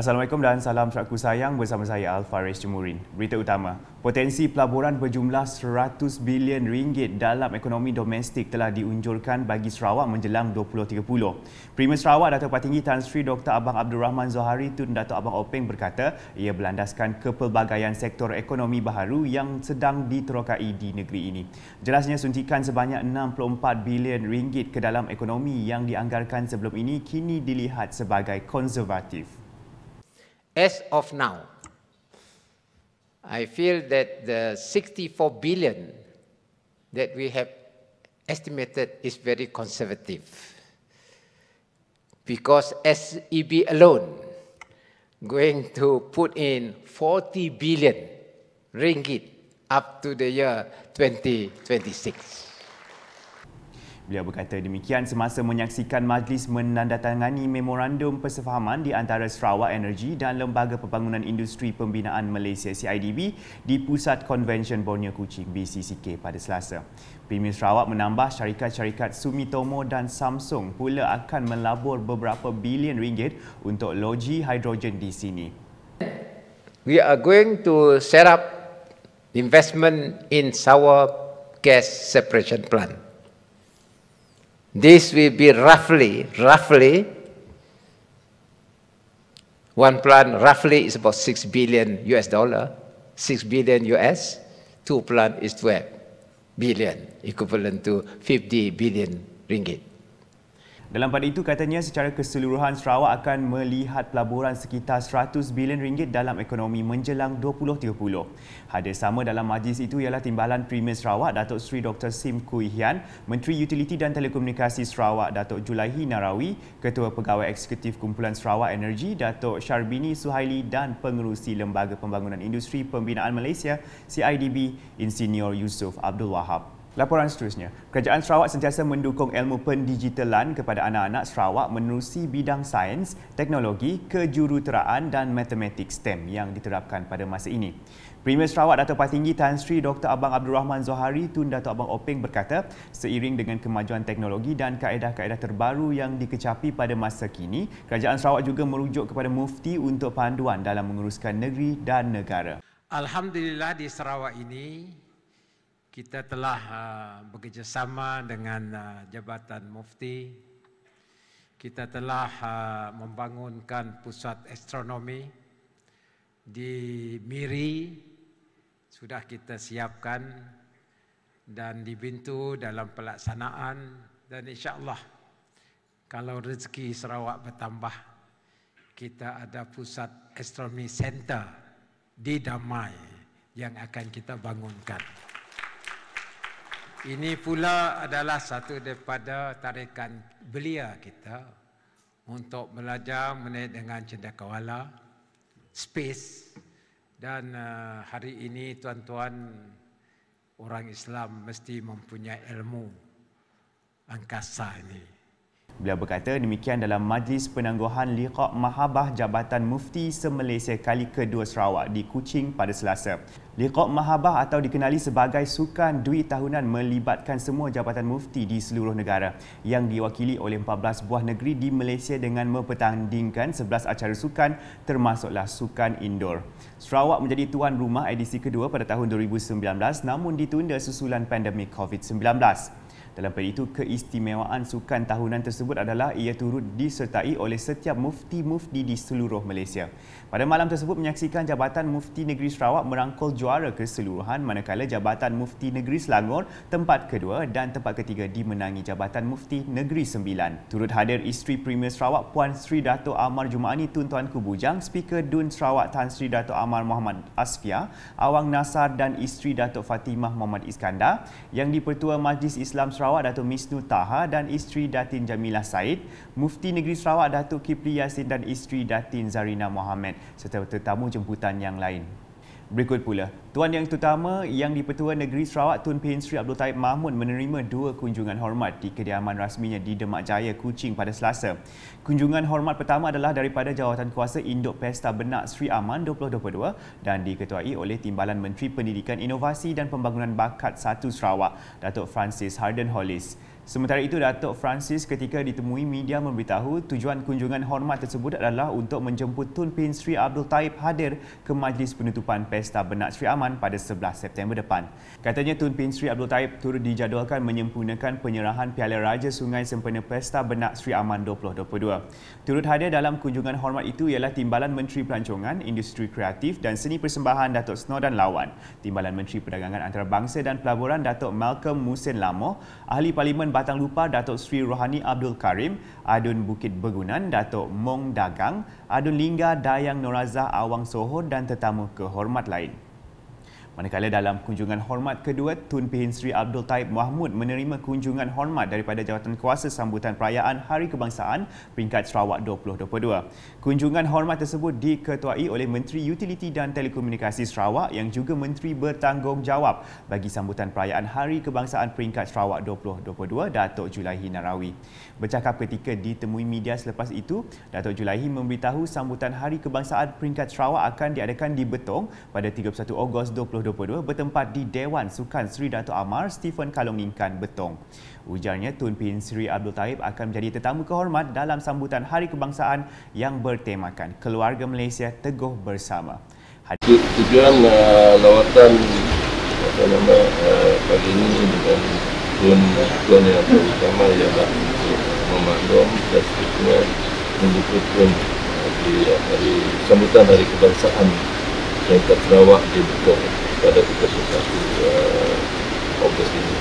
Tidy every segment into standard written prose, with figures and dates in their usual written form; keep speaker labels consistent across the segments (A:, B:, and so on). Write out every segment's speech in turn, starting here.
A: Assalamualaikum dan salam syakku sayang, bersama saya Al-Faris Jemurin. Berita utama, potensi pelaburan berjumlah 100 bilion ringgit dalam ekonomi domestik telah diunjurkan bagi Sarawak menjelang 2030. Premier Sarawak Datuk Patinggi Tan Sri Dr. Abang Abdul Rahman Zohari Tun Datuk Abang Openg berkata ia berlandaskan kepelbagaian sektor ekonomi baharu yang sedang diterokai di negeri ini. Jelasnya suntikan sebanyak 64 bilion ringgit ke dalam ekonomi yang dianggarkan sebelum ini kini dilihat sebagai konservatif.
B: As of now, I feel that the 64 billion that we have estimated is very conservative because SEB alone going to put in 40 billion ringgit up to the year 2026.
A: Beliau berkata demikian semasa menyaksikan majlis menandatangani memorandum persefahaman di antara Sarawak Energy dan Lembaga Pembangunan Industri Pembinaan Malaysia CIDB di Pusat Konvensyen Borneo Kuching BCCK pada Selasa. Premier Sarawak menambah syarikat-syarikat Sumitomo dan Samsung pula akan melabur beberapa bilion ringgit untuk loji hidrogen di sini.
B: We are going to set up investment in sour gas separation plant. This will be roughly, one plant roughly is about $6 billion, 6 billion US, two plant is 12 billion, equivalent to 50 billion ringgit.
A: Dalam pada itu katanya secara keseluruhan Sarawak akan melihat pelaburan sekitar 100 bilion ringgit dalam ekonomi menjelang 2030. Hadir sama dalam majlis itu ialah Timbalan Premier Sarawak Datuk Seri Dr. Sim Kui Hian, Menteri Utiliti dan Telekomunikasi Sarawak Datuk Julaihi Narawi, Ketua Pegawai Eksekutif Kumpulan Sarawak Energy Datuk Syarbini Suhaili dan Pengerusi Lembaga Pembangunan Industri Pembinaan Malaysia CIDB Insinyur Yusof Abdul Wahab. Laporan seterusnya, Kerajaan Sarawak sentiasa mendukung ilmu pendigitalan kepada anak-anak Sarawak menerusi bidang sains, teknologi, kejuruteraan dan matematik STEM yang diterapkan pada masa ini. Premier Sarawak Datuk Patinggi Tan Sri Dr. Abang Abdul Rahman Zohari Tun Datuk Abang Openg berkata, seiring dengan kemajuan teknologi dan kaedah-kaedah terbaru yang dikecapi pada masa kini, Kerajaan Sarawak juga merujuk kepada mufti untuk panduan dalam menguruskan negeri dan negara.
C: Alhamdulillah di Sarawak ini kita telah bekerjasama dengan Jabatan Mufti. Kita telah membangunkan pusat astronomi di Miri, sudah kita siapkan dan di Bintu dalam pelaksanaan, dan insya-Allah kalau rezeki Sarawak bertambah, kita ada pusat astronomi center di Damai yang akan kita bangunkan. Ini pula adalah satu daripada tarikan belia kita untuk belajar mengenai dengan cendekiawan, space, dan hari ini tuan-tuan orang Islam mesti mempunyai ilmu angkasa ini.
A: Beliau berkata demikian dalam majlis penangguhan liqa' Mahabah Jabatan Mufti se-Malaysia kali kedua Sarawak di Kuching pada Selasa. Liqa' Mahabah atau dikenali sebagai sukan duit tahunan melibatkan semua jabatan mufti di seluruh negara yang diwakili oleh 14 buah negeri di Malaysia dengan mempertandingkan 11 acara sukan termasuklah sukan indoor. Sarawak menjadi tuan rumah edisi kedua pada tahun 2019 namun ditunda susulan pandemik COVID-19. Dalam pada itu, keistimewaan sukan tahunan tersebut adalah ia turut disertai oleh setiap mufti-mufti di seluruh Malaysia. Pada malam tersebut menyaksikan Jabatan Mufti Negeri Sarawak merangkul juara keseluruhan manakala Jabatan Mufti Negeri Selangor tempat kedua dan tempat ketiga dimenangi Jabatan Mufti Negeri Sembilan. Turut hadir isteri Premier Sarawak Puan Sri Dato' Amar Jumaani Tun Tuanku Bujang, Speaker Dun Sarawak Tan Sri Dato' Amar Muhammad Asfia, Awang Nasar dan isteri Datuk Fatimah Muhammad Iskandar, yang di-Pertua Majlis Islam Sarawak Datuk Misnu Taha dan isteri Datin Jamilah Said, Mufti Negeri Sarawak Datuk Kipli Yasin dan isteri Datin Zarina Mohamad serta tetamu jemputan yang lain. Berikut pula, Tuan Yang Terutama yang di-Pertua Negeri Sarawak Tun Pehin Sri Abdul Taib Mahmud menerima 2 kunjungan hormat di kediaman rasminya di Demak Jaya, Kuching pada Selasa. Kunjungan hormat pertama adalah daripada Jawatankuasa Induk Pesta Benak Sri Aman 2022 dan diketuai oleh Timbalan Menteri Pendidikan Inovasi dan Pembangunan Bakat 1 Sarawak, Datuk Francis Harden Hollis. Sementara itu, Datuk Francis ketika ditemui media memberitahu tujuan kunjungan hormat tersebut adalah untuk menjemput Tun Pehin Sri Abdul Taib hadir ke majlis penutupan Pesta Benak Sri Aman pada 11 September depan. Katanya Tun Pehin Sri Abdul Taib turut dijadualkan menyempurnakan penyerahan Piala Raja Sungai sempena Pesta Benak Sri Aman 2022. Turut hadir dalam kunjungan hormat itu ialah Timbalan Menteri Pelancongan, Industri Kreatif dan Seni Persembahan Datuk Snodan Lawan, Timbalan Menteri Perdagangan Antarabangsa dan Pelaburan Datuk Malcolm Musin Lamo, Ahli Parlimen Batang Lupa Datuk Sri Rohani Abdul Karim, Adun Bukit Bergunan Datuk Mong Dagang, Adun Lingga Dayang Norazah Awang Sohor dan tetamu kehormat lain. Manakala dalam kunjungan hormat kedua, Tun Pehin Sri Abdul Taib Mahmud menerima kunjungan hormat daripada Jawatankuasa sambutan perayaan Hari Kebangsaan peringkat Sarawak 2022. Kunjungan hormat tersebut diketuai oleh Menteri Utiliti dan Telekomunikasi Sarawak yang juga Menteri Bertanggungjawab bagi sambutan perayaan Hari Kebangsaan peringkat Sarawak 2022, Datuk Julaihi Narawi. Bercakap ketika ditemui media selepas itu, Datuk Julaihi memberitahu sambutan Hari Kebangsaan peringkat Sarawak akan diadakan di Betong pada 31 Ogos 2022 bertempat di Dewan Sukan Sri Dato' Amar Stephen Kalong Ningkan, Betong. Ujarnya Tun Pehin Sri Abdul Taib akan menjadi tetamu kehormat dalam sambutan Hari Kebangsaan yang bertemakan Keluarga Malaysia Teguh Bersama.
D: Tujuan lawatan pagi ini dengan tuan yang terutama ialah memaklum dan seterusnya mendukung di hari sambutan Hari Kebangsaan peringkat Sarawak di Betong pada 31 Ogos ini.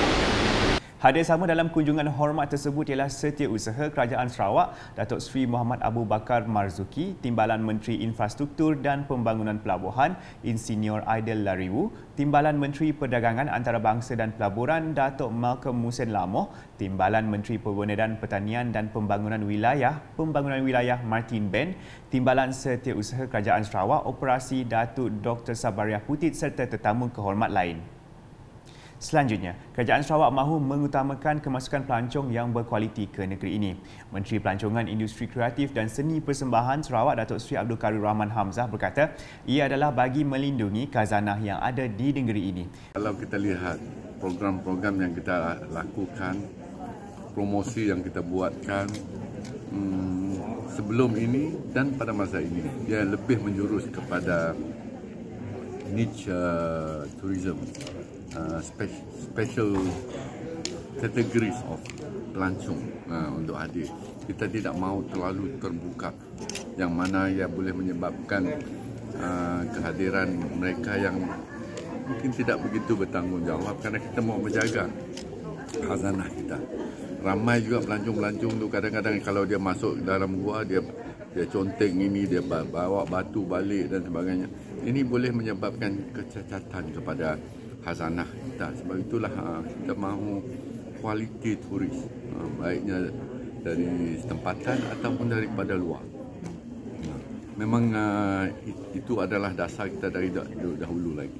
A: Hadir sama dalam kunjungan hormat tersebut ialah Setiausaha Kerajaan Sarawak Datuk Seri Muhammad Abu Bakar Marzuki, Timbalan Menteri Infrastruktur dan Pembangunan Pelabuhan Insinyur Aidil Lariwu, Timbalan Menteri Perdagangan Antarabangsa dan Pelaburan Datuk Malcolm Musin Lamo, Timbalan Menteri Perbenaran Pertanian dan Pembangunan Wilayah Martin Ben, Timbalan Setiausaha Kerajaan Sarawak Operasi Datuk Dr. Sabariah Putit serta tetamu kehormat lain. Selanjutnya, Kerajaan Sarawak mahu mengutamakan kemasukan pelancong yang berkualiti ke negeri ini. Menteri Pelancongan, Industri Kreatif dan Seni Persembahan Sarawak Datuk Seri Abdul Karim Rahman Hamzah berkata, ia adalah bagi melindungi khazanah yang ada di negeri ini.
E: Kalau kita lihat program-program yang kita lakukan, promosi yang kita buatkan sebelum ini dan pada masa ini, dia lebih menjurus kepada niche tourism. Special categories of pelancong untuk hadir. Kita tidak mahu terlalu terbuka yang mana ia boleh menyebabkan kehadiran mereka yang mungkin tidak begitu bertanggungjawab kerana kita mahu menjaga khazanah kita. Ramai juga pelancong-pelancong tu kadang-kadang kalau dia masuk dalam gua dia conteng ini, dia bawa batu balik dan sebagainya. Ini boleh menyebabkan kecacatan kepada khazanah kita. Sebab itulah kita mahu kualiti turis, baiknya dari tempatan ataupun daripada luar. Memang itu adalah dasar kita dari dahulu lagi.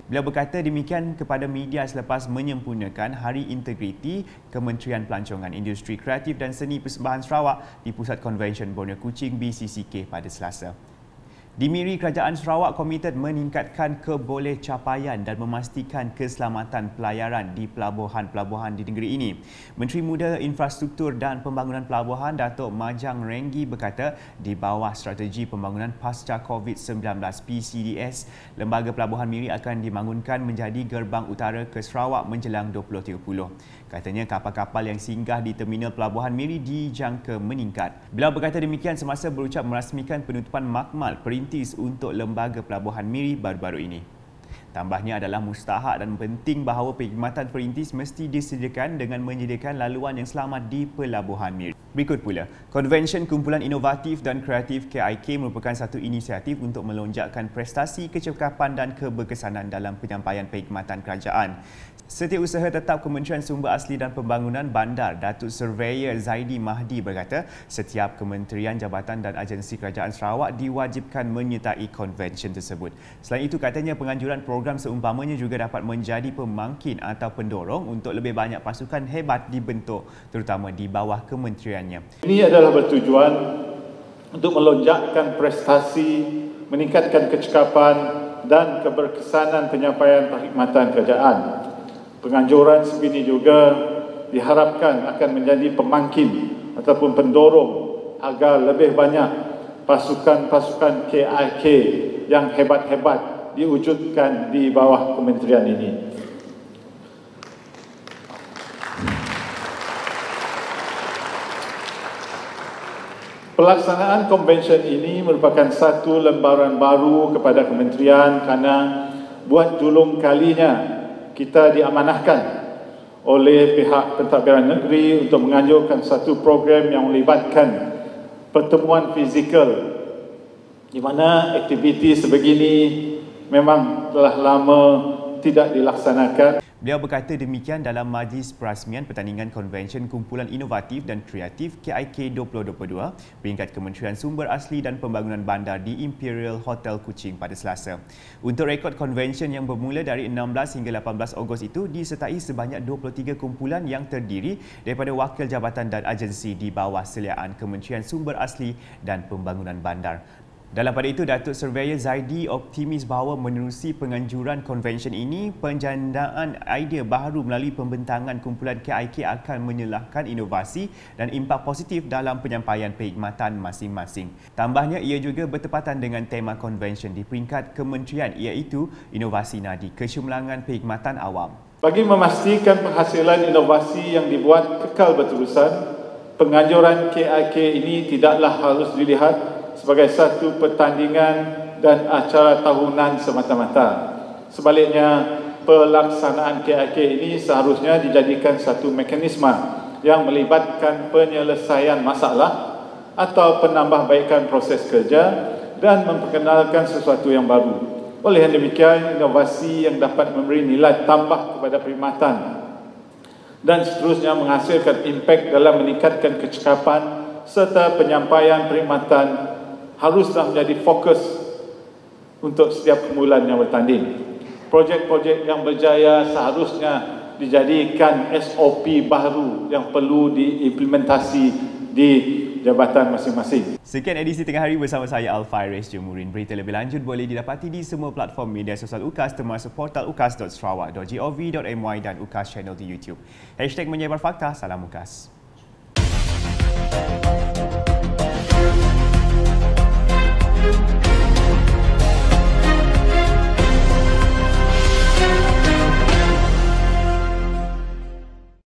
A: Beliau berkata demikian kepada media selepas menyempurnakan Hari Integriti Kementerian Pelancongan, Industri Kreatif dan Seni Persembahan Sarawak di Pusat Konvensyen Borneo Kuching BCCK pada Selasa. Di Miri, Kerajaan Sarawak komited meningkatkan kebolehcapaian dan memastikan keselamatan pelayaran di pelabuhan-pelabuhan di negeri ini. Menteri Muda Infrastruktur dan Pembangunan Pelabuhan Datuk Majang Renggi berkata di bawah strategi pembangunan pasca COVID-19 PCDS, Lembaga Pelabuhan Miri akan dibangunkan menjadi gerbang utara ke Sarawak menjelang 2030. Katanya kapal-kapal yang singgah di Terminal Pelabuhan Miri dijangka meningkat. Beliau berkata demikian semasa berucap merasmikan penutupan makmal perintis untuk Lembaga Pelabuhan Miri baru-baru ini. Tambahnya adalah mustahak dan penting bahawa perkhidmatan perintis mesti disediakan dengan menyediakan laluan yang selamat di Pelabuhan Miri. Berikut pula, Konvensyen Kumpulan Inovatif dan Kreatif KIK merupakan satu inisiatif untuk melonjakkan prestasi, kecekapan dan keberkesanan dalam penyampaian perkhidmatan kerajaan. Setiausaha Tetap Kementerian Sumber Asli dan Pembangunan Bandar, Datuk Surveyor Zaidi Mahdi berkata, setiap kementerian, jabatan dan agensi kerajaan Sarawak diwajibkan menyertai konvensyen tersebut. Selain itu, katanya penganjuran program seumpamanya juga dapat menjadi pemangkin atau pendorong untuk lebih banyak pasukan hebat dibentuk, terutama di bawah kementeriannya.
F: Ini adalah bertujuan untuk melonjakkan prestasi, meningkatkan kecekapan dan keberkesanan penyampaian perkhidmatan kerajaan. Penganjuran sebini juga diharapkan akan menjadi pemangkin ataupun pendorong agar lebih banyak pasukan-pasukan KIK yang hebat-hebat diwujudkan di bawah kementerian ini. Pelaksanaan konvensyen ini merupakan satu lembaran baru kepada kementerian kerana buat julung kalinya kita diamanahkan oleh pihak pentadbiran negeri untuk menganjurkan satu program yang melibatkan pertemuan fizikal di mana aktiviti sebegini memang telah lama tidak dilaksanakan.
A: Beliau berkata demikian dalam majlis perasmian pertandingan konvensyen kumpulan inovatif dan kreatif KIK 2022 peringkat Kementerian Sumber Asli dan Pembangunan Bandar di Imperial Hotel Kuching pada Selasa. Untuk rekod konvensyen yang bermula dari 16 hingga 18 Ogos itu disertai sebanyak 23 kumpulan yang terdiri daripada wakil jabatan dan agensi di bawah seliaan Kementerian Sumber Asli dan Pembangunan Bandar. Dalam pada itu, Datuk Surveyor Zaidi optimis bahawa menerusi penganjuran konvensyen ini, penjandaan idea baharu melalui pembentangan kumpulan KIK akan menyelahkan inovasi dan impak positif dalam penyampaian perkhidmatan masing-masing. Tambahnya, ia juga bertepatan dengan tema konvensyen di peringkat kementerian iaitu Inovasi Nadi, Kecemerlangan Perkhidmatan Awam. Bagi memastikan penghasilan inovasi yang dibuat kekal berterusan, penganjuran KIK ini tidaklah harus dilihat sebagai satu pertandingan dan acara tahunan semata-mata. Sebaliknya, pelaksanaan KIK ini seharusnya dijadikan satu mekanisme yang melibatkan penyelesaian masalah atau penambahbaikan proses kerja dan memperkenalkan sesuatu yang baru. Oleh demikian, inovasi yang dapat memberi nilai tambah kepada perkhidmatan dan seterusnya menghasilkan impak dalam meningkatkan kecekapan serta penyampaian perkhidmatan haruslah menjadi fokus untuk setiap kumpulan yang bertanding. Projek-projek yang berjaya seharusnya dijadikan SOP baru yang perlu diimplementasi di jabatan masing-masing. Sekian edisi Tengah Hari bersama saya Alfairez Jemurin. Berita lebih lanjut boleh didapati di semua platform media sosial UKAS termasuk portal ukas.sarawak.gov.my dan UKAS channel di YouTube. #menyebar fakta, salam UKAS.